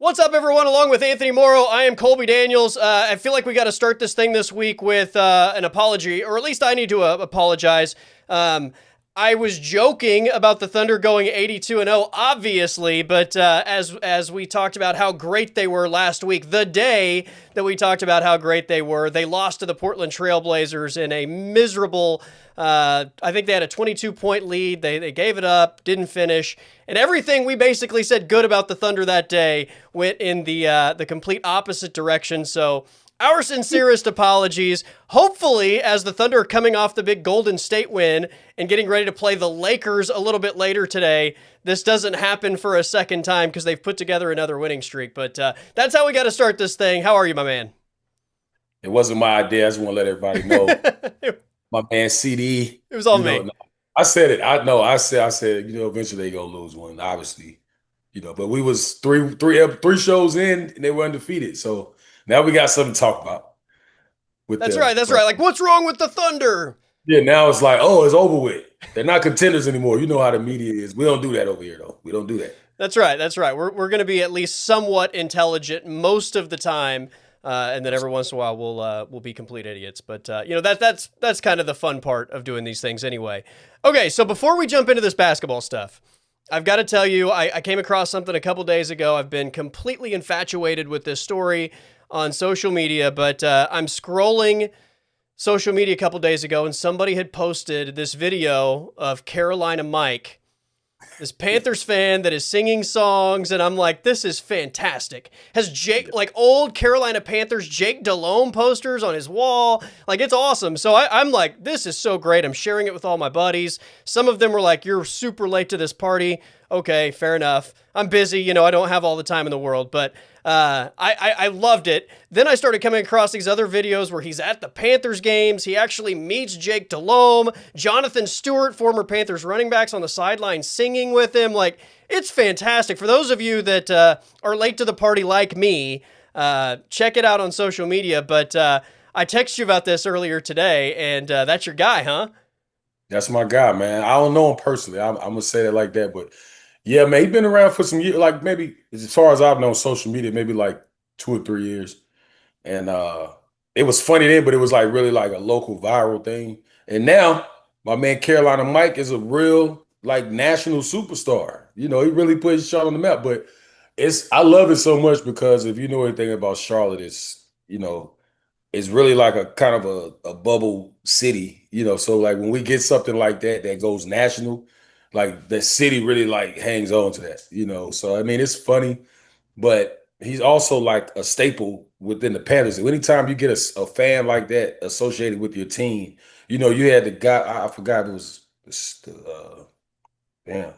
What's up, everyone? Along with Anthony Morrow, I am Colby Daniels. I feel like we got to start this thing this week with an apology, or at least I need to apologize. I was joking about the Thunder going 82-0, obviously, but as we talked about how great they were last week, the day that we talked about how great they were, they lost to the Portland Trailblazers in a miserable. I think they had a 22-point lead. They gave it up, didn't finish, and everything we basically said good about the Thunder that day went in the complete opposite direction. So our sincerest apologies. Hopefully, as the Thunder are coming off the big Golden State win and getting ready to play the Lakers a little bit later today, this doesn't happen for a second time because they've put together another winning streak. But that's how we got to start this thing. How are you, my man? It wasn't my idea. I just want to let everybody know. My man CD, It was all me. I said it. I know. I said, eventually they gonna lose one, obviously. But we was three shows in and they were undefeated. So now we got something to talk about with That's them. right. That's right. Like, what's wrong with the Thunder? Yeah, now it's like, oh, it's over with. They're not contenders anymore. You know how the media is. We don't do that over here, though. We don't do that. That's right. That's right. We're going to be at least somewhat intelligent most of the time, and then every once in a while we'll be complete idiots. But that's kind of the fun part of doing these things anyway. Okay, so before we jump into this basketball stuff, I've got to tell you, I came across something a couple days ago. I've been completely infatuated with this story on social media, but I'm scrolling social media a couple days ago, and somebody had posted this video of Carolina Mike, this Panthers fan that is singing songs, and I'm like, this is fantastic. Has Jake, like old Carolina Panthers Jake Delhomme posters on his wall. Like, it's awesome. So I'm like, this is so great. I'm sharing it with all my buddies. Some of them were like, you're super late to this party. Okay, fair enough. I'm busy. I don't have all the time in the world, but I loved it. Then I started coming across these other videos where he's at the Panthers games. He actually meets Jake Delhomme, Jonathan Stewart, former Panthers running backs on the sideline singing with him. Like, it's fantastic. For those of you that are late to the party like me, check it out on social media. But I texted you about this earlier today, and that's your guy, huh? That's my guy, man. I don't know him personally. I'm gonna say that like that, but yeah, man, he's been around for some years. Like maybe as far as I've known, social media, maybe like 2 or 3 years. And it was funny then, but it was like really like a local viral thing. And now my man Carolina Mike is a real like national superstar. He really put his shot on the map. But I love it so much because if you know anything about Charlotte, it's really like a kind of a bubble city. So like when we get something like that goes national, like the city really like hangs on to that. So I mean it's funny, but he's also like a staple within the Panthers. Anytime you get a fan like that associated with your team, you had the guy, I forgot if it was damn.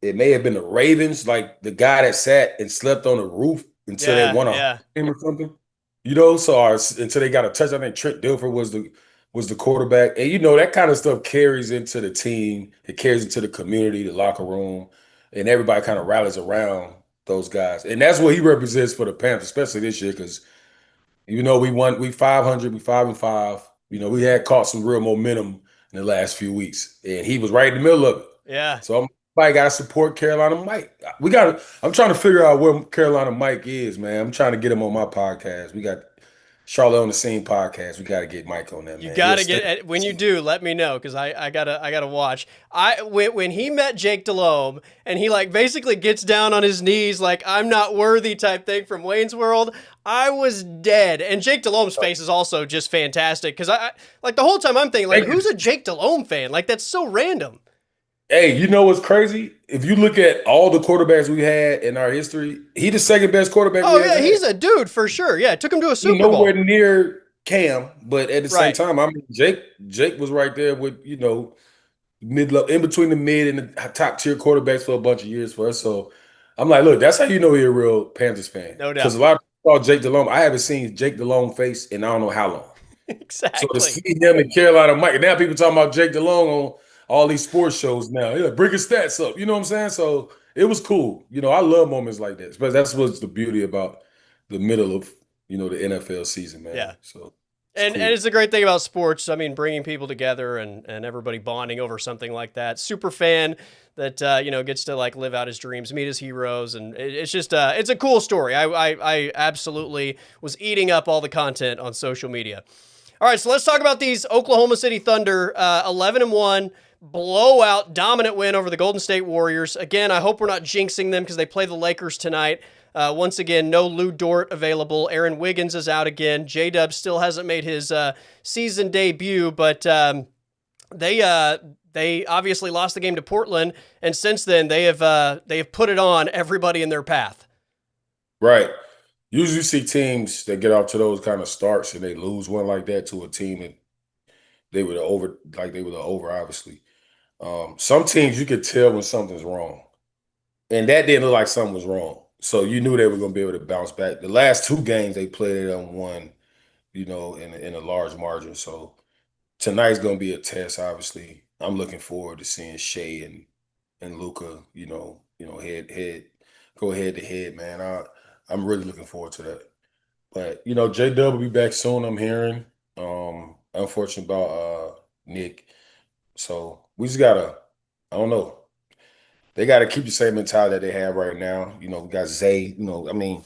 It may have been the Ravens, like the guy that sat and slept on the roof until they Yeah, won a yeah. game or something. Until they got a touchdown. I think Trent Dilfer was the quarterback. And that kind of stuff carries into the team. It carries into the community, the locker room, and everybody kind of rallies around those guys. And that's what he represents for the Panthers, especially this year, because we 500, we 5-5. We had caught some real momentum in the last few weeks, and he was right in the middle of it. Yeah. So I got to support Carolina Mike. I'm trying to figure out where Carolina Mike is, man. I'm trying to get him on my podcast. We got Charlotte on the Scene podcast. We got to get Mike on that, You man. gotta get when you do. Let me know because I gotta watch. When he met Jake Delhomme and he like basically gets down on his knees like I'm not worthy type thing from Wayne's World. I was dead. And Jake Delhomme's face is also just fantastic because I like the whole time I'm thinking like who's a Jake Delhomme fan? Like that's so random. Hey, you know what's crazy? If you look at all the quarterbacks we had in our history, he the second best quarterback Oh we yeah, ever he's had. a dude for sure. Yeah, took him to a He Super nowhere Bowl. near Cam, but at the same Right. time, I mean, Jake was right there with mid in between the mid and the top tier quarterbacks for a bunch of years for us. So I'm like, look, that's how you know you're a real Panthers fan No because doubt. a lot of people call Jake Delhomme. I haven't seen Jake Delhomme face in I don't know how long. So to Exactly. see him in Carolina, Mike, now people talking about Jake DeLong on all these sports shows now. Yeah, bring his stats up. You know what I'm saying? So it was cool. I love moments like that. But that's what's the beauty about the middle of the NFL season, man. Yeah. So It's And cool. it's a great thing about sports. I mean, bringing people together and everybody bonding over something like that. Super fan that gets to like live out his dreams, meet his heroes, and it's just it's a cool story. I absolutely was eating up all the content on social media. All right, so let's talk about these Oklahoma City Thunder, 11-1 blowout, dominant win over the Golden State Warriors. Again, I hope we're not jinxing them because they play the Lakers tonight. Once again, no Lou Dort available. Aaron Wiggins is out again. J-Dub still hasn't made his season debut, but they obviously lost the game to Portland, and since then they have put it on everybody in their path. Right. Usually you see teams that get off to those kind of starts and they lose one like that to a team that they were the over, obviously. Some teams you could tell when something's wrong. And that didn't look like something was wrong. So you knew they were gonna be able to bounce back. The last two games they played, they done won, in a large margin. So tonight's gonna be a test, obviously. I'm looking forward to seeing Shea and Luca, head go head to head, man. I'm really looking forward to that. But J Dub will be back soon, I'm hearing. Unfortunate about Nick. So we just gotta, I don't know. They gotta keep the same mentality that they have right now. We got Zay, I mean,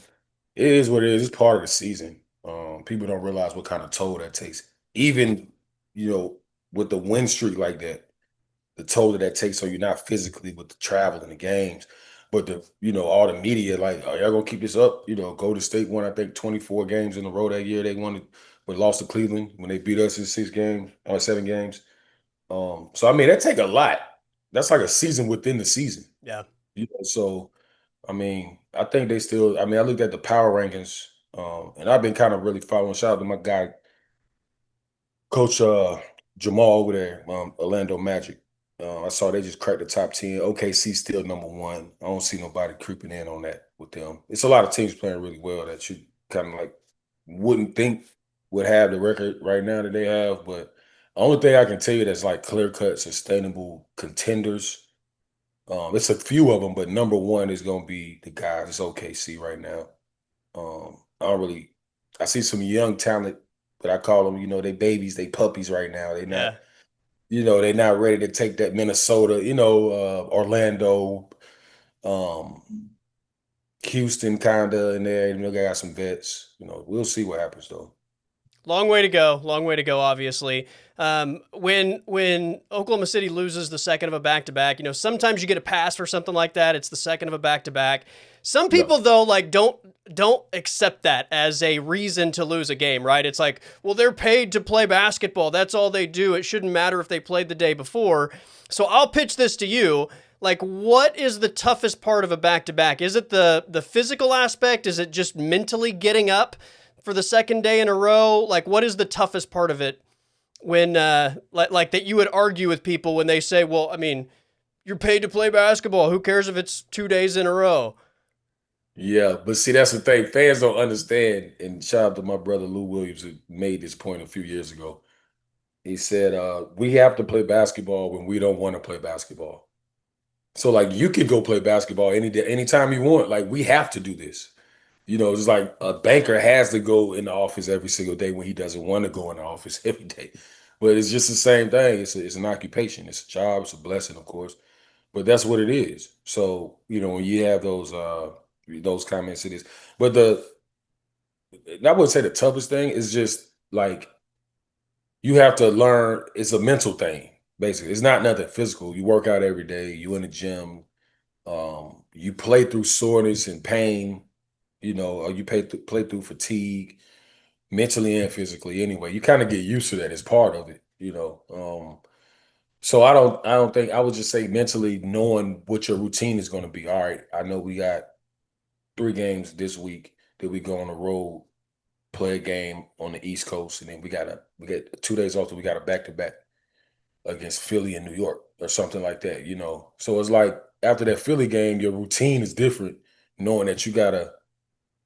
it is what it is. It's part of the season. People don't realize what kind of toll that takes. Even, you know, with the win streak like that, the toll that takes on you not physically with the travel and the games, but all the media like, oh, y'all gonna keep this up? Golden State won I think 24 games in a row that year. They won it, but lost to Cleveland when they beat us in 6 games or 7 games. So I mean that take a lot. That's like a season within the season. Yeah. So I mean, I think they still. I mean, I looked at the power rankings, and I've been kind of really following. Shout out to my guy, Coach Jamal over there, Orlando Magic. I saw they just cracked the top 10. OKC still number one. I don't see nobody creeping in on that with them. It's a lot of teams playing really well that you kind of like wouldn't think would have the record right now that they have. But the only thing I can tell you that's like clear cut, sustainable contenders. It's a few of them, but number one is going to be the guys. It's OKC right now. I don't really. I see some young talent, but I call them, they babies, they puppies right now. They not, Yeah. they're not ready to take that Minnesota, Orlando, um, Houston, kinda in there. They got some vets. We'll see what happens though. Long way to go. Long way to go. Obviously, when Oklahoma City loses the second of a back to back, sometimes you get a pass for something like that. It's the second of a back to back. Some Yeah, people though like don't accept that as a reason to lose a game. Right? It's like, well, they're paid to play basketball. That's all they do. It shouldn't matter if they played the day before. So I'll pitch this to you. Like, what is the toughest part of a back to back? Is it the physical aspect? Is it just mentally getting up for the second day in a row? Like, what is the toughest part of it when, like that you would argue with people when they say, well, I mean, you're paid to play basketball. Who cares if it's 2 days in a row? yeah, but see, that's the thing. Fans don't understand. And shout out to my brother Lou Williams who made this point a few years ago. He said, "We have to play basketball when we don't want to play basketball." So like you can go play basketball any day, anytime you want. Like we have to do this. It's like a banker has to go in the office every single day when he doesn't want to go in the office every day. But it's just the same thing. It's an occupation. It's a job. It's a blessing, of course. But that's what it is. So when you have those comments, it is. But I wouldn't say the toughest thing is just like you have to learn. It's a mental thing. Basically, it's not nothing physical. You work out every day. You in the gym. You play through soreness and pain, or you play through fatigue, mentally and physically. Anyway, you kind of get used to that as part of it. So I don't think I would just say mentally knowing what your routine is going to be. All right, I know we got 3 games this week that we go on the road, play a game on the East Coast, and then we get 2 days off. We got a back to back against Philly and New York or something like that. So it's like after that Philly game, your routine is different, knowing that you gotta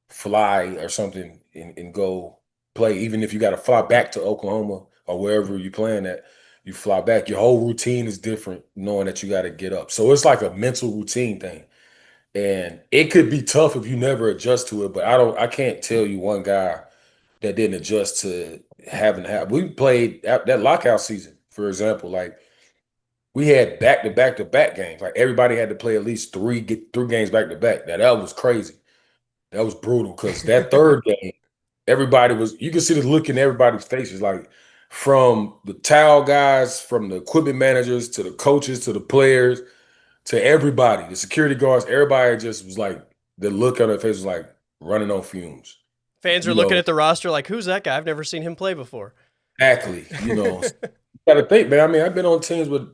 fly or something and go play, even if you gotta fly back to Oklahoma or wherever you playing at, you fly back. Your whole routine is different, knowing that you gotta get up. So it's like a mental routine thing. And it could be tough if you never adjust to it, but I can't tell you one guy that didn't adjust to haven't had. We played that lockout season, for example. Like we had back to back games. Like everybody had to play at least three games back to back. Now that was crazy. That was brutal because that third game, everybody was. You could see the look in everybody's faces, like from the towel guys, from the equipment managers to the coaches to the players to everybody, the security guards. Everybody just was like the look on their face was like running on fumes. Fans are You looking know, at the roster like, who's that guy? I've never seen him play before. exactly. You got to think, man. I mean, I've been on teams with,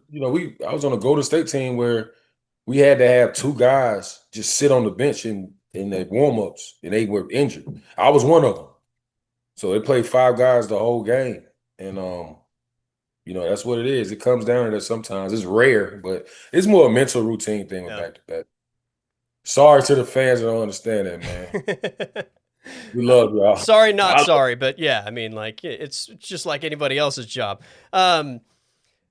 I was on a Golden State team where we had to have two guys just sit on the bench in their warm-ups and they were injured. I was one of them. So they played five guys the whole game. And that's what it is. It comes down to that sometimes. It's rare, but it's more a mental routine thing with Yeah. back to back. Sorry to the fans that don't understand that, man. We love y'all. Sorry, not I sorry, but yeah, I mean, like it's just like anybody else's job.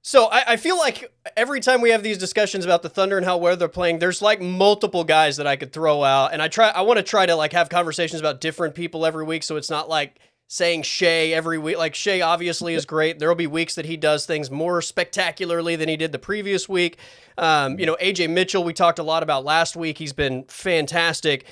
So I feel like every time we have these discussions about the Thunder and how well they're playing, there's like multiple guys that I could throw out, and I want to try to like have conversations about different people every week, so it's not like saying Shea every week. Like Shea obviously is great. There will be weeks that he does things more spectacularly than he did the previous week. AJ Mitchell, we talked a lot about last week. He's been fantastic.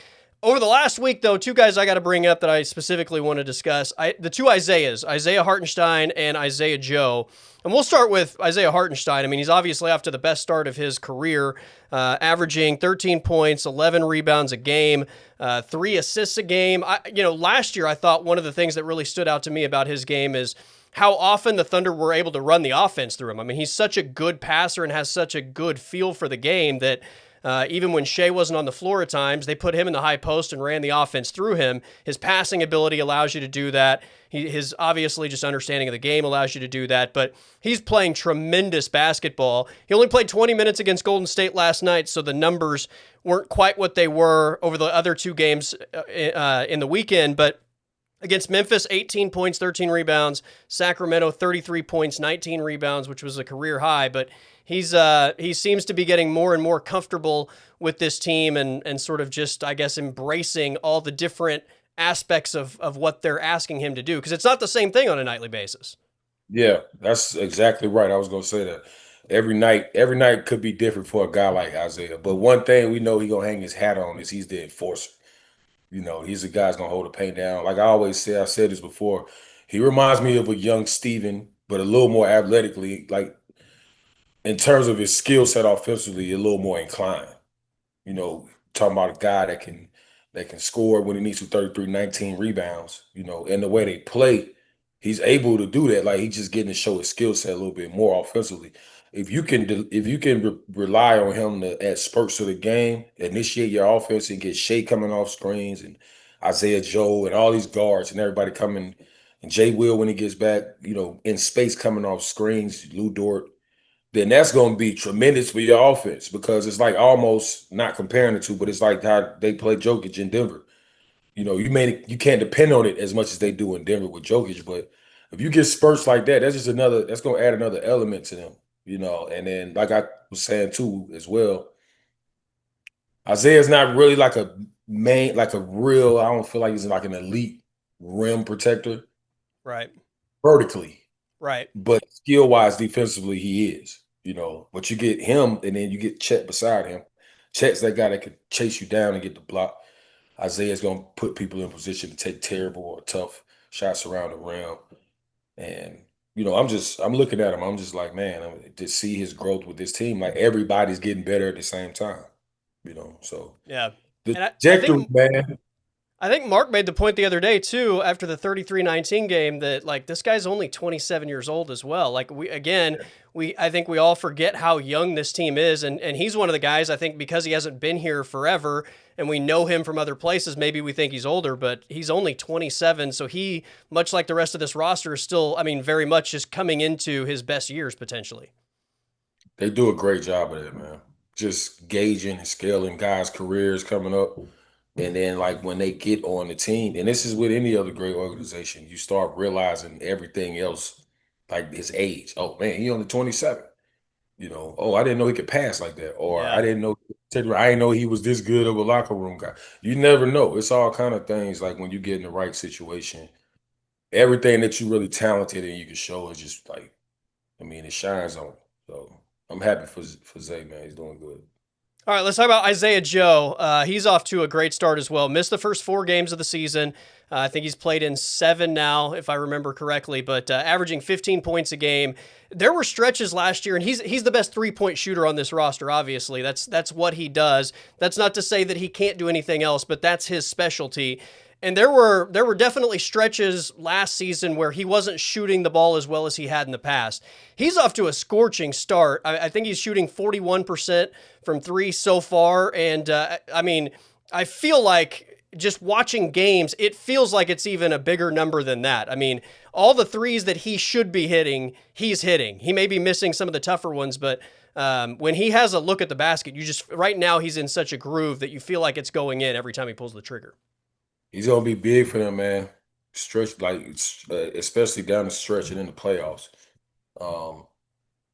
Over the last week, though, two guys I got to bring up that I specifically want to discuss. The two Isaiahs, Isaiah Hartenstein and Isaiah Joe. And we'll start with Isaiah Hartenstein. I mean, he's obviously off to the best start of his career, averaging 13 points, 11 rebounds a game, 3 assists a game. Last year I thought one of the things that really stood out to me about his game is how often the Thunder were able to run the offense through him. I mean, he's such a good passer and has such a good feel for the game that even when Shea wasn't on the floor at times, they put him in the high post and ran the offense through him. His passing ability allows you to do that. His obviously just understanding of the game allows you to do that, but he's playing tremendous basketball. He only played 20 minutes against Golden State last night, so the numbers weren't quite what they were over the other two games in the weekend, but against Memphis, 18 points, 13 rebounds. Sacramento, 33 points, 19 rebounds, which was a career high. But he seems to be getting more and more comfortable with this team and sort of just, I guess, embracing all the different aspects of what they're asking him to do. Because it's not the same thing on a nightly basis. Yeah, that's exactly right. I was gonna say that. Every night could be different for a guy like Isaiah. But one thing we know he gonna hang his hat on is he's the enforcer. He's the guy that's gonna hold the paint down. Like I always say, I said this before. He reminds me of a young Steven, but a little more athletically, like in terms of his skill set offensively, a little more inclined. Talking about a guy that can score when he needs to 33, 19 rebounds, and the way they play, he's able to do that. Like he's just getting to show his skill set a little bit more offensively. If you can rely on him to add spurts to the game, initiate your offense and get Shea coming off screens and Isaiah Joe and all these guards and everybody coming and Jay Will when he gets back, in space coming off screens, Lou Dort, then that's going to be tremendous for your offense because it's like almost not comparing the two, but it's like how they play Jokic in Denver. You can't depend on it as much as they do in Denver with Jokic, but if you get spurts like that, that's going to add another element to them. And then like I was saying too as well, Isaiah's not really like a main, like a real. I don't feel like he's like an elite rim protector Right. vertically. Right. But skill wise, defensively, he is. But you get him, and then you get Chet beside him. Chet's that guy that could chase you down and get the block. Isaiah's gonna put people in position to take terrible or tough shots around the rim. And I'm looking at him. I'm just like, man, to see his growth with this team. Like everybody's getting better at the same time. So Yeah. the And I trajectory, think man. I think Mark made the point the other day too after the 33-19 game that like this guy's only 27 years old as well. Like I think we all forget how young this team is and he's one of the guys I think because he hasn't been here forever and we know him from other places maybe we think he's older but he's only 27 so he much like the rest of this roster is still I mean very much just coming into his best years potentially. They do a great job of it, man. Just gauging and scaling guys' careers coming up. And then, like, when they get on the team, and this is with any other great organization, you start realizing everything else, like his age. Oh, man, he only 27. Oh, I didn't know he could pass like that. Or I Yeah. didn't know he was this good of a locker room guy. You never know. It's all kind of things like when you get in the right situation everything that you really talented and you can show is just like, I mean, it shines on. So I'm happy for Zay, man. He's doing good. All right, let's talk about Isaiah Joe. He's off to a great start as well. Missed the first 4 games of the season. I think he's played in 7 now, if I remember correctly, but averaging 15 points a game. There were stretches last year, and he's the best 3-point shooter on this roster. Obviously, that's what he does. That's not to say that he can't do anything else, but that's his specialty. And there were definitely stretches last season where he wasn't shooting the ball as well as he had in the past. He's off to a scorching start. I think he's shooting 41% from 3 so far. And I mean, I feel like just watching games, it feels like it's even a bigger number than that. I mean, all the threes that he should be hitting, he's hitting. He may be missing some of the tougher ones, but when he has a look at the basket, right now he's in such a groove that you feel like it's going in every time he pulls the trigger. He's gonna be big for them, man. Stretch like especially down the stretch and in the playoffs. Um,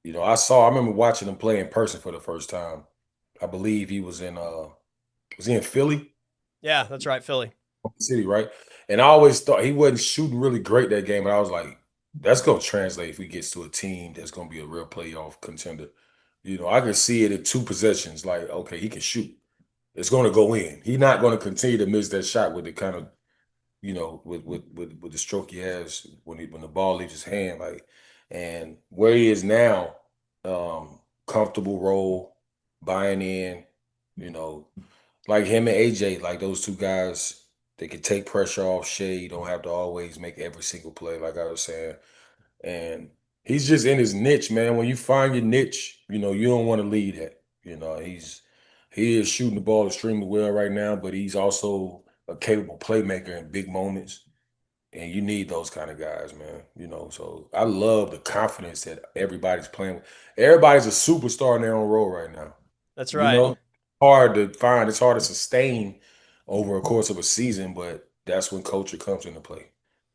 I remember watching him play in person for the first time. I believe he was he in Philly Yeah, that's right, Philly. City, right? And I always thought he wasn't shooting really great that game, but I was like, that's gonna translate if he gets to a team that's gonna be a real playoff contender. I can see it in 2 possessions, like, okay, he can shoot. It's gonna go in. He's not gonna continue to miss that shot with the kind of with the stroke he has when the ball leaves his hand, like, and where he is now, comfortable role, buying in, you know, like him and AJ, like those 2 guys, they can take pressure off Shea. You don't have to always make every single play, like I was saying. And he's just in his niche, man. When you find your niche, you don't want to lead it. He is shooting the ball extremely well right now, but he's also a capable playmaker in big moments. And you need those kind of guys, man. So I love the confidence that everybody's playing with. Everybody's a superstar in their own role right now. That's You right. know, hard to find, it's hard to sustain over a course of a season, but that's when culture comes into play.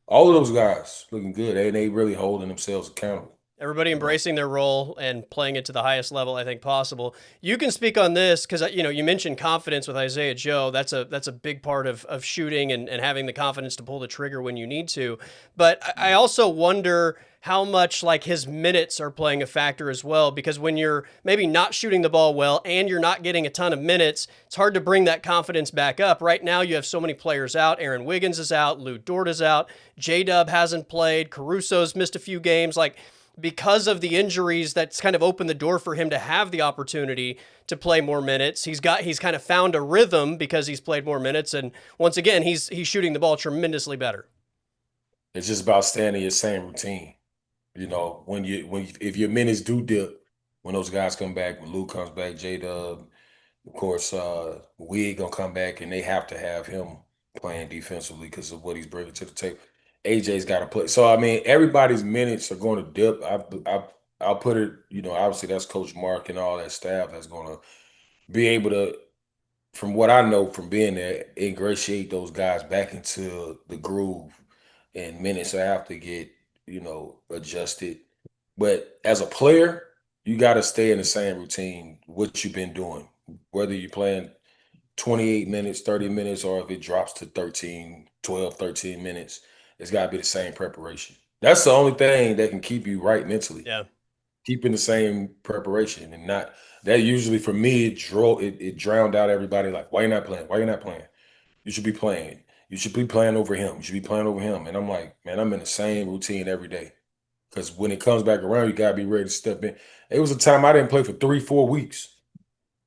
All of those guys looking good, and they really holding themselves accountable. Everybody You know, embracing their role and playing it to the highest level I think possible. You can speak on this because you mentioned confidence with Isaiah Joe. That's a big part of shooting and having the confidence to pull the trigger when you need to. But I also wonder how much like his minutes are playing a factor as well, because when you're maybe not shooting the ball well and you're not getting a ton of minutes, it's hard to bring that confidence back up. Right now you have so many players out. Aaron Wiggins is out, Lou Dort is out, J-Dub hasn't played, Caruso's missed a few games. Like, because of the injuries, that's kind of opened the door for him to have the opportunity to play more minutes. He's kind of found a rhythm because he's played more minutes, and once again, he's shooting the ball tremendously better. it's just about staying in your same routine. If your minutes do dip, when those guys come back, when Lou comes back, J Dub, of course, Wig gonna come back, and they have to have him playing defensively because of what he's bringing to the table. AJ's got to play. So I mean, everybody's minutes are going to dip. I'll put it. Obviously that's Coach Mark and all that staff that's going to be able to, from what I know from being there, ingratiate those guys back into the groove, and minutes have to get adjusted. But as a player, you got to stay in the same routine, what you've been doing, whether you're playing 28 minutes, 30 minutes, or if it drops to 13, 12, 13 minutes, it's got to be the same preparation. That's the only thing that can keep you right mentally, Yeah, keeping the same preparation and not that usually for me it drowned out everybody like, why you not playing? Why you not playing? You should be playing. You should be playing over him. You should be playing over him. And I'm like, man, I'm in the same routine every day. Because when it comes back around, you gotta be ready to step in. It was a time I didn't play for 3, 4 weeks,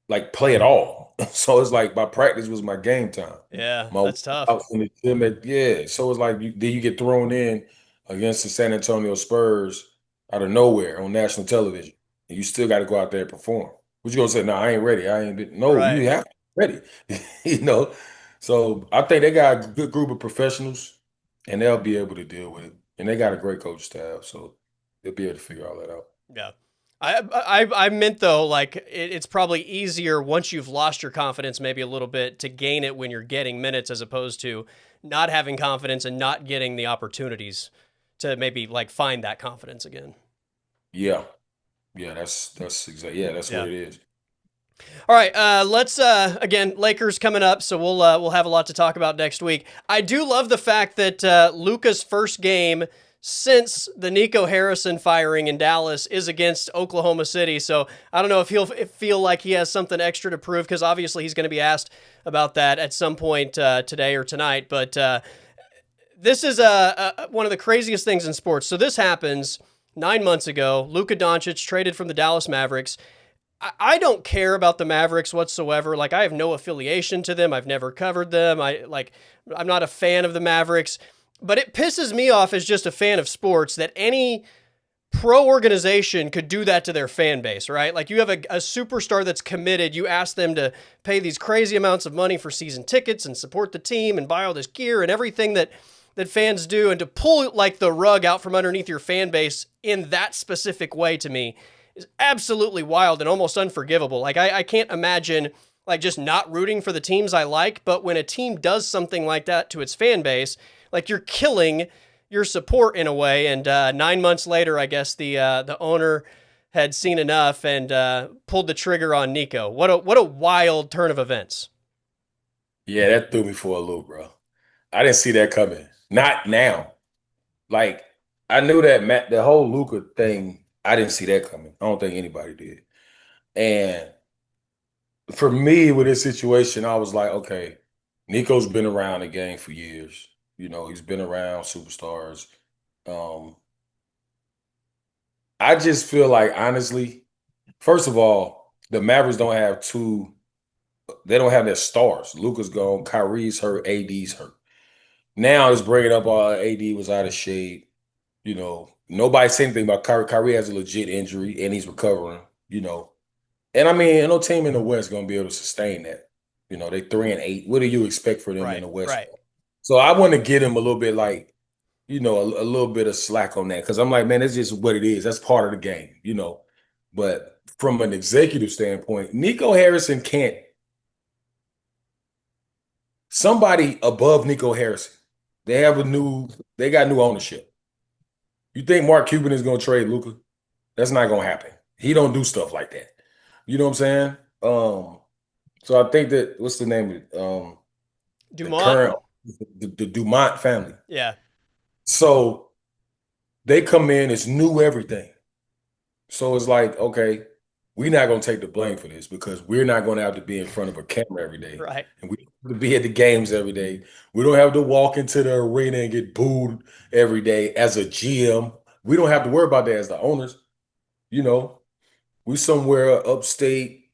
like play at all. So it's like my practice was my game time. yeah, My that's tough. workouts in the gym, yeah. So it's like then you get thrown in against the San Antonio Spurs out of nowhere on national television, and you still got to go out there and perform. What you gonna say? No, I ain't ready. I ain't been. No, Right. you have to be ready. you know. So I think they got a good group of professionals, and they'll be able to deal with it. And they got a great coach staff, so they'll be able to figure all that out. Yeah. I meant though, like it's probably easier once you've lost your confidence maybe a little bit to gain it when you're getting minutes as opposed to not having confidence and not getting the opportunities to maybe like find that confidence again. Yeah, yeah, that's exactly, yeah, that's what Yeah. it is. All right, let's again, Lakers coming up, so we'll have a lot to talk about next week. I do love the fact that Luka's first game since the Nico Harrison firing in Dallas is against Oklahoma City. So I don't know if he'll feel like he has something extra to prove, because obviously he's going to be asked about that at some point today or tonight. But this is one of the craziest things in sports. So this happens 9 months ago. Luka Doncic traded from the Dallas Mavericks. I don't care about the Mavericks whatsoever. Like, I have no affiliation to them. I've never covered them. I'm not a fan of the Mavericks, but it pisses me off as just a fan of sports that any pro organization could do that to their fan base, right? Like, you have a superstar that's committed. You ask them to pay these crazy amounts of money for season tickets and support the team and buy all this gear and everything that fans do, and to pull like the rug out from underneath your fan base in that specific way, to me, is absolutely wild and almost unforgivable. Like, I can't imagine like just not rooting for the teams I like, but when a team does something like that to its fan base, like, you're killing your support in a way. And 9 months later, I guess the owner had seen enough and pulled the trigger on Nico. What a wild turn of events. Yeah, that threw me for a loop, bro. I didn't see that coming. Not now. Like, I knew that the whole Luka thing, I didn't see that coming. I don't think anybody did. And for me, with this situation, I was like, okay, Nico's been around the game for years. He's been around superstars. Um, I just feel like, honestly, first of all, the Mavericks they don't have their stars. Luka's gone, Kyrie's hurt, AD's hurt. Now it's bringing up AD was out of shape. Nobody said anything about Kyrie. Kyrie has a legit injury and he's recovering. And I mean, no team in the West going to be able to sustain that. They 3-8. What do you expect for them in the West? Right. So I want to get him a little bit like, a little bit of slack on that, because I'm like, man, it's just what it is. That's part of the game. But from an executive standpoint, Nico Harrison can't. Somebody above Nico Harrison, they got new ownership. You think Mark Cuban is going to trade Luka? That's not going to happen. He don't do stuff like that. You know what I'm saying? So I think that, what's the name of it? Dumont. The Dumont family. Yeah. So they come in, it's new everything. So it's like, okay, we're not going to take the blame for this, because we're not going to have to be in front of a camera every day. Right. And we don't have to be at the games every day. We don't have to walk into the arena and get booed every day as a GM. We don't have to worry about that as the owners. We somewhere upstate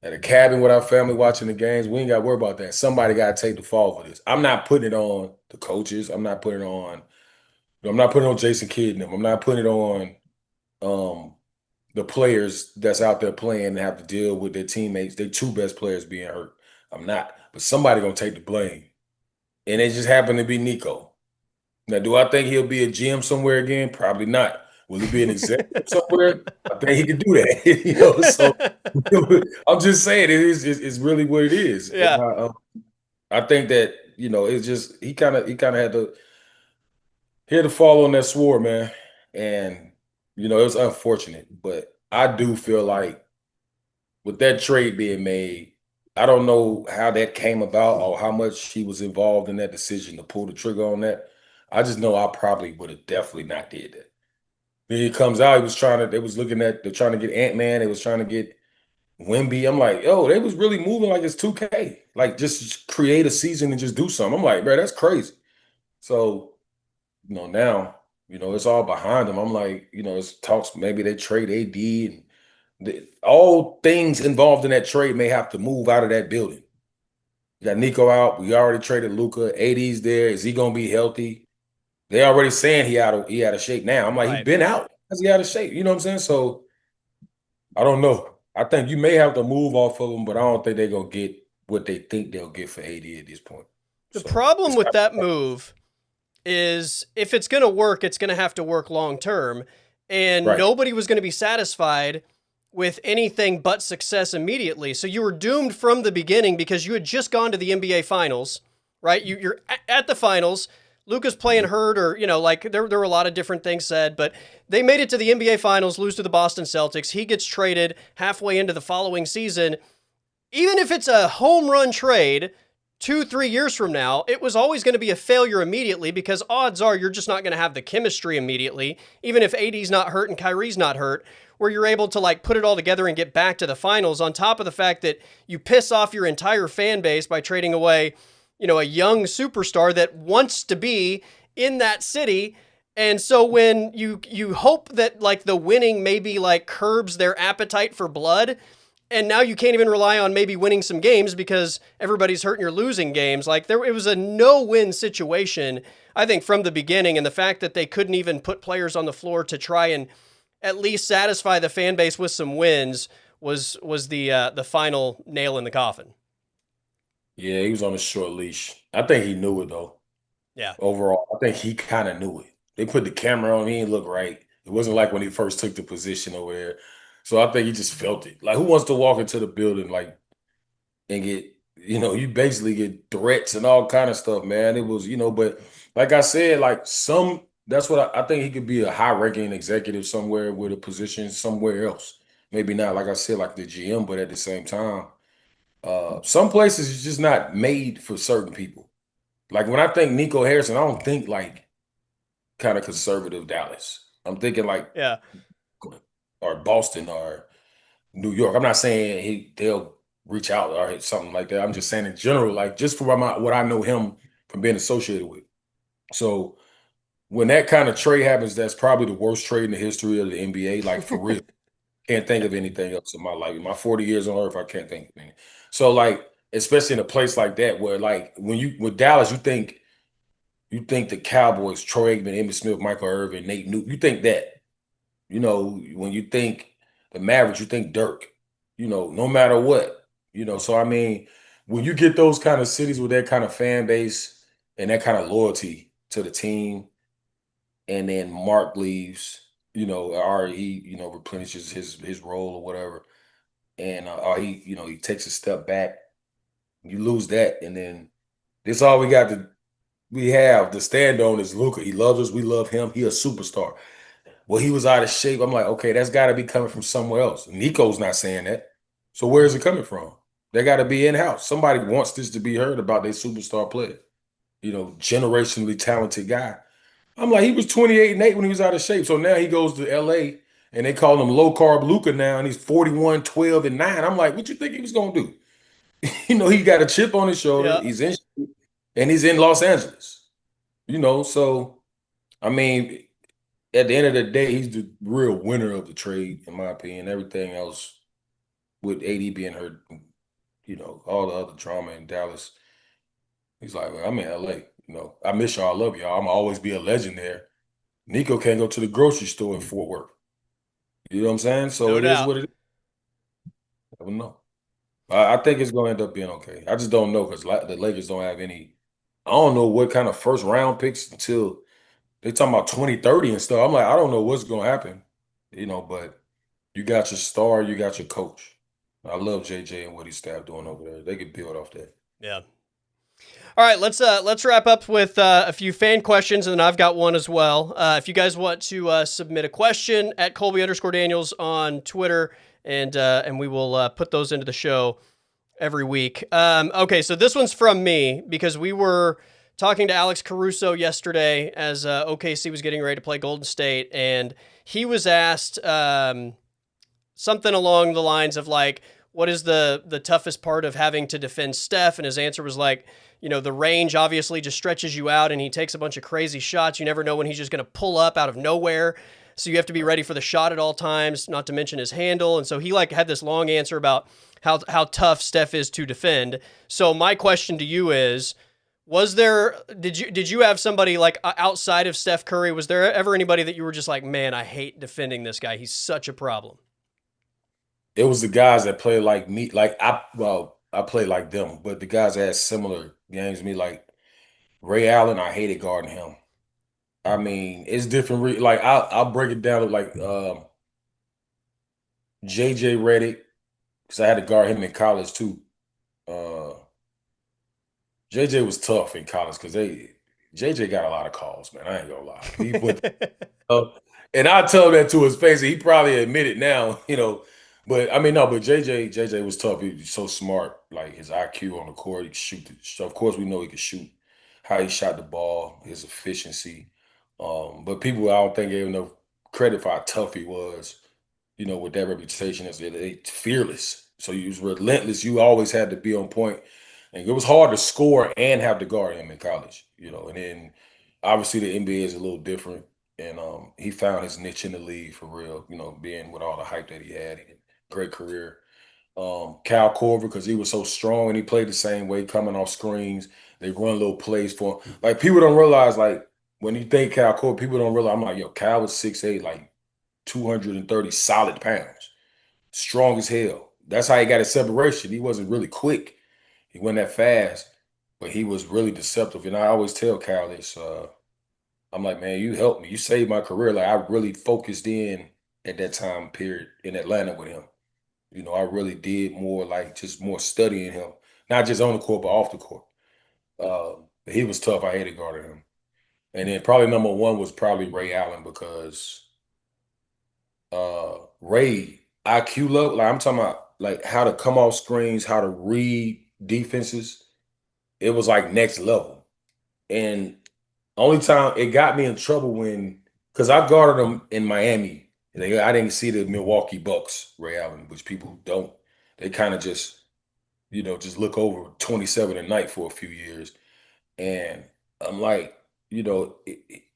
at a cabin with our family watching the games. We ain't got to worry about that. Somebody got to take the fall for this. I'm not putting it on the coaches. I'm not putting it on Jason Kidd and them. I'm not putting it on the players that's out there playing and have to deal with their teammates, their two best players being hurt. I'm not. But somebody going to take the blame. And it just happened to be Nico. Now, do I think he'll be a GM somewhere again? Probably not. Will he be an executive somewhere? I think he can do that. So I'm just saying, it's really what it is. Yeah. I think that, it's just he kind of had to fall on that sword, man. And it was unfortunate, but I do feel like with that trade being made, I don't know how that came about or how much he was involved in that decision to pull the trigger on that. I just know I probably would have definitely not did that. Then he comes out, they're trying to get Ant-Man, they was trying to get Wemby. I'm like, yo, they was really moving like it's 2K. Like, just create a season and just do something. I'm like, bro, that's crazy. So, now, it's all behind them. I'm like, it's talks, maybe they trade AD, and all things involved in that trade may have to move out of that building. You got Nico out. We already traded Luka. AD's there. Is he going to be healthy? They already saying he out of shape now. I'm like, Right. He's been out. How's he out of shape? You know what I'm saying? So I don't know. I think you may have to move off of them, but I don't think they're going to get what they think they'll get for AD at this point. The problem with that move is, if it's going to work, it's going to have to work long term. And nobody was going to be satisfied with anything but success immediately. So you were doomed from the beginning, because you had just gone to the NBA Finals, right? You're at the Finals. Luka's playing hurt, or, there were a lot of different things said, but they made it to the NBA Finals, lose to the Boston Celtics. He gets traded halfway into the following season. even if it's a home run trade 2, 3 years from now, it was always going to be a failure immediately because odds are you're just not going to have the chemistry immediately, even if AD's not hurt and Kyrie's not hurt, where you're able to like put it all together and get back to the finals, on top of the fact that you piss off your entire fan base by trading away, a young superstar that wants to be in that city. And so when you hope that like the winning maybe like curbs their appetite for blood, and now you can't even rely on maybe winning some games because everybody's hurt and you're losing games. Like it was a no-win situation, I think, from the beginning. And the fact that they couldn't even put players on the floor to try and at least satisfy the fan base with some wins was the final nail in the coffin. Yeah, he was on a short leash. I think he knew it though. Yeah. Overall, I think he kind of knew it. They put the camera on, he didn't look right. It wasn't like when he first took the position over there. So I think he just felt it. Like, who wants to walk into the building like and get, you basically get threats and all kind of stuff, man. It was, but like I said, like that's what I think he could be a high ranking executive somewhere with a position somewhere else. Maybe not, like I said, like the GM, but at the same time, some places is just not made for certain people. Like when I think Nico Harrison, I don't think like kind of conservative Dallas. I'm thinking like Yeah. or Boston or New York. I'm not saying they'll reach out or something like that. I'm just saying in general, like just for what I know him from being associated with. So when that kind of trade happens, that's probably the worst trade in the history of the NBA. Like for real, can't think of anything else in my life. In my 40 years on Earth, I can't think of anything. So like, especially in a place like that, where like with Dallas, you think the Cowboys, Troy Aikman, Emmitt Smith, Michael Irvin, Nate Newton, you think that. When you think the Mavericks, you think Dirk, no matter what. So I mean, when you get those kind of cities with that kind of fan base and that kind of loyalty to the team, and then Mark leaves, or he, replenishes his role or whatever, and or he takes a step back, you lose that, and then this all we have to stand on is Luka. He loves us, we love him. He a superstar. Well, he was out of shape. I'm like, okay, that's got to be coming from somewhere else. Nico's not saying that. So where is it coming from? They got to be in-house. Somebody wants this to be heard about their superstar player, generationally talented guy. I'm like, he was 28 and 8 when he was out of shape. So now he goes to LA and they call him low carb Luca now, and he's 41, 12, and 9. I'm like, what you think he was gonna do? He got a chip on his shoulder, Yeah. he's in and he's in Los Angeles. So I mean, at the end of the day, he's the real winner of the trade, in my opinion. Everything else with AD being hurt, all the other drama in Dallas. He's like, well, I'm in LA. I miss y'all. I love y'all. I'm always be a legend there. Nico can't go to the grocery store in Fort Worth. You know what I'm saying? So No it is doubt. what it is. I don't know. I think it's going to end up being okay. I just don't know because the Lakers don't have any. I don't know what kind of first round picks until they talking about 2030 and stuff. I'm like, I don't know what's going to happen, but you got your star, you got your coach. I love JJ and what his staff doing over there. They could build off that. Yeah. All right, let's wrap up with a few fan questions, and then I've got one as well. If you guys want to submit a question at Colby_Daniels on Twitter, and we will put those into the show every week. Okay, so this one's from me because we were talking to Alex Caruso yesterday as OKC was getting ready to play Golden State, and he was asked something along the lines of like, what is the toughest part of having to defend Steph? And his answer was like, the range obviously just stretches you out and he takes a bunch of crazy shots. You never know when he's just going to pull up out of nowhere. So you have to be ready for the shot at all times, not to mention his handle. And so he like had this long answer about how tough Steph is to defend. So my question to you is, did you have somebody like outside of Steph Curry? Was there ever anybody that you were just like, man, I hate defending this guy. He's such a problem. It was the guys that play like me. Like I play like them, but the guys that had similar games to me, like Ray Allen, I hated guarding him. I mean, it's different. Like I'll break it down to like JJ Redick, because I had to guard him in college too. Uh, JJ was tough in college because JJ got a lot of calls, man. I ain't gonna lie. He went, and I tell him that to his face. And he probably admit it now, But I mean, no, but JJ was tough. He was so smart. Like his IQ on the court, he could shoot. So of course we know he could shoot. How he shot the ball, his efficiency. But people, I don't think gave enough credit for how tough he was. With that reputation as fearless. So he was relentless. You always had to be on point, and it was hard to score and have to guard him in college. And then obviously the NBA is a little different, and he found his niche in the league for real. Being with all the hype that he had, and great career. Cal Corver, because he was so strong and he played the same way, coming off screens. They run little plays for him. Like people don't realize, like when you think Cal Corver, people don't realize. I'm like, yo, Cal was 6'8", like 230 solid pounds, strong as hell. That's how he got his separation. He wasn't really quick. He wasn't that fast, but he was really deceptive. And I always tell Cal this. I'm like, man, you helped me. You saved my career. Like I really focused in at that time period in Atlanta with him. I really did more like just more studying him, not just on the court, but off the court. But he was tough. I hated guarding him. And then probably number one was probably Ray Allen because Ray IQ level, like I'm talking about like how to come off screens, how to read defenses. It was like next level. And only time it got me in trouble when because I guarded him in Miami. I didn't see the Milwaukee Bucks, Ray Allen, which people don't. They kind of just look over 27 a night for a few years. And I'm like, you don't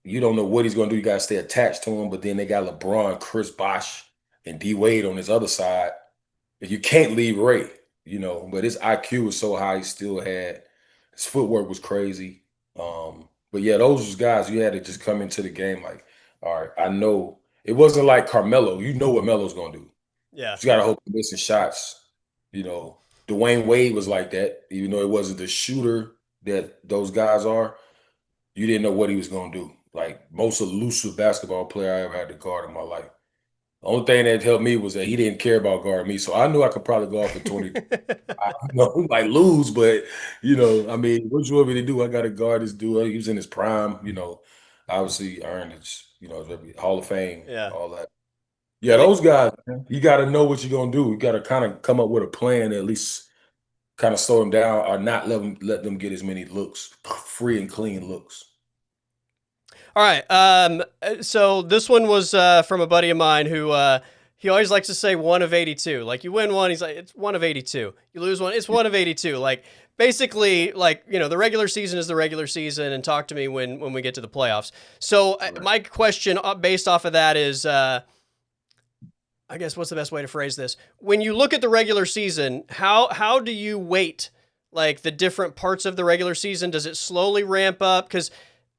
know what he's going to do. You got to stay attached to him. But then they got LeBron, Chris Bosh, and D Wade on his other side. And you can't leave Ray, But his IQ was so high, he still had his footwork was crazy. But yeah, those was guys you had to just come into the game like, all right, I know it wasn't like Carmelo. You know what Melo's going to do. Yeah. You got to hope you're missing shots. You know, Dwayne Wade was like that, even though it wasn't the shooter that those guys are. You didn't know what he was going to do. Like most elusive basketball player I ever had to guard in my life. The only thing that helped me was that he didn't care about guarding me, so I knew I could probably go off for 20. I like lose, but I mean, what you want me to do? I got to guard this dude. He was in his prime. Obviously earned his, Hall of Fame, Yeah. all that. I Yeah, mean, those guys, man, you got to know what you're gonna do. You got to kind of come up with a plan, at least kind of slow them down, or not let them get as many looks, free and clean looks. all right. So this one was from a buddy of mine who he always likes to say 1 of 82. Like you win one, he's like it's 1 of 82. You lose one, it's 1 of 82. Like basically, like the regular season is the regular season, and talk to me when we get to the playoffs. So Right. my question based off of that is, I guess what's the best way to phrase this? When you look at the regular season, how do you weight like the different parts of the regular season? Does it slowly ramp up? Because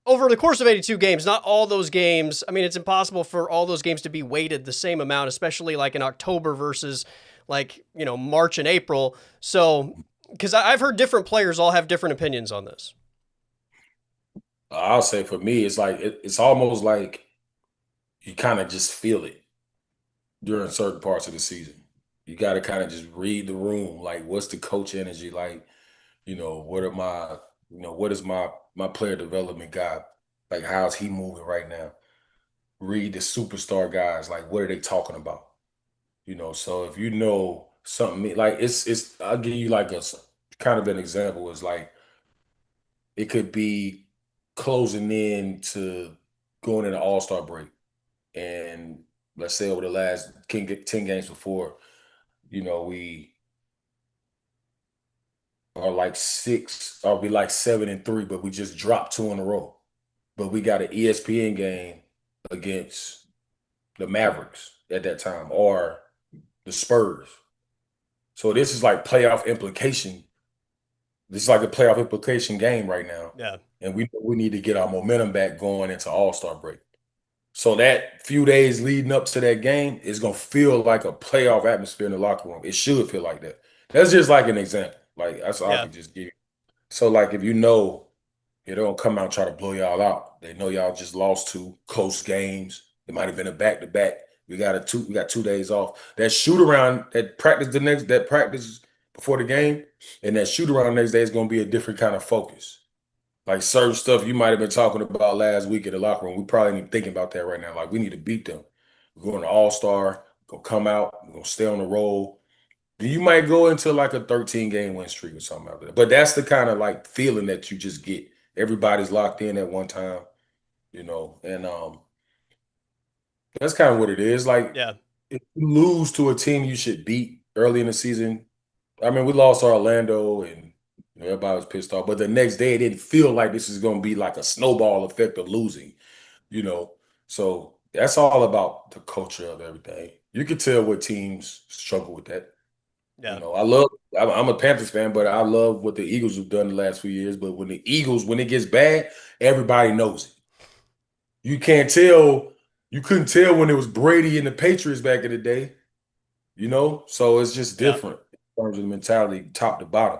over the course of 82 games, not all those games, I mean, it's impossible for all those games to be weighted the same amount, especially like in October versus like, March and April. So, because I've heard different players all have different opinions on this. I'll say for me, it's like it's almost like you kind of just feel it during certain parts of the season. You got to kind of just read the room. Like, what's the coach energy like? What are my, what is my player development guy like? How's he moving right now? Read the superstar guys. Like, what are they talking about? So if you know something like it's I'll give you like kind of an example is like it could be closing in to going into All-Star break. And let's say over the last 10 games before, we are like six, or be like 7-3, but we just dropped two in a row. But we got an ESPN game against the Mavericks at that time or the Spurs. So this is like playoff implication. This is like a playoff implication game right now. Yeah. And we need to get our momentum back going into All-Star break. So that few days leading up to that game is gonna feel like a playoff atmosphere in the locker room. It should feel like that. That's just like an example. Like that's all I Yeah. could just give you. So like if you know they don't come out and try to blow y'all out. They know y'all just lost two close games. It might have been a back to back. We got 2 days off. That shoot around, that practice before the game, and that shoot around the next day is gonna be a different kind of focus. Like certain stuff you might have been talking about last week in the locker room. We probably ain't even thinking about that right now. Like we need to beat them. We're going to All Star. gonna come out, we're gonna stay on the roll. Then you might go into like a 13 game win streak or something like that. But that's the kind of like feeling that you just get. Everybody's locked in at one time, and that's kind of what it is. Like Yeah. if you lose to a team you should beat early in the season, I mean, we lost to Orlando and everybody was pissed off. But the next day, it didn't feel like this is going to be like a snowball effect of losing, you know. So that's all about the culture of everything. You can tell what teams struggle with that. Yeah. I'm a Panthers fan, but I love what the Eagles have done the last few years. But when it gets bad, everybody knows it. You can't tell, you couldn't tell when it was Brady and the Patriots back in the day, So it's just Yeah. different in terms of the mentality, top to bottom.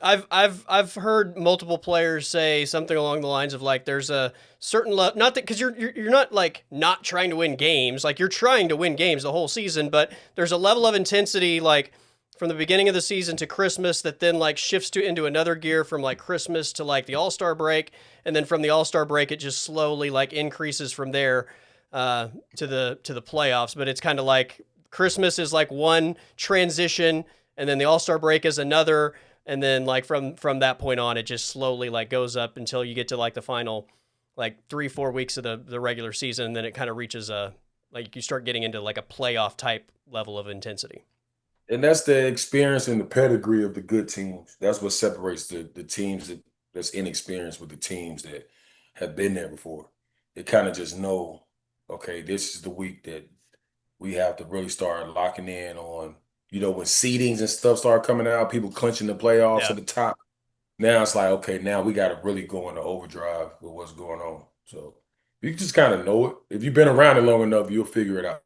I've heard multiple players say something along the lines of like there's a certain not that because you're not like not trying to win games, like you're trying to win games the whole season, but there's a level of intensity like from the beginning of the season to Christmas that then like shifts to into another gear from like Christmas to like the All-Star break, and then from the All-Star break it just slowly like increases from there to the playoffs. But it's kind of like Christmas is like one transition, and then the All-Star break is another, and then like from that point on it just slowly like goes up until you get to like the final like 3-4 weeks of the regular season, and then it kind of reaches a like you start getting into like a playoff type level of intensity. And that's the experience and the pedigree of the good teams. That's what separates the teams that's inexperienced with the teams that have been there before. They kind of just know, okay, this is the week that we have to really start locking in on, when seedings and stuff start coming out, people clinching the playoffs Yeah. at the top. Now it's like, okay, now we got to really go into overdrive with what's going on. So you just kind of know it. If you've been around it long enough, you'll figure it out.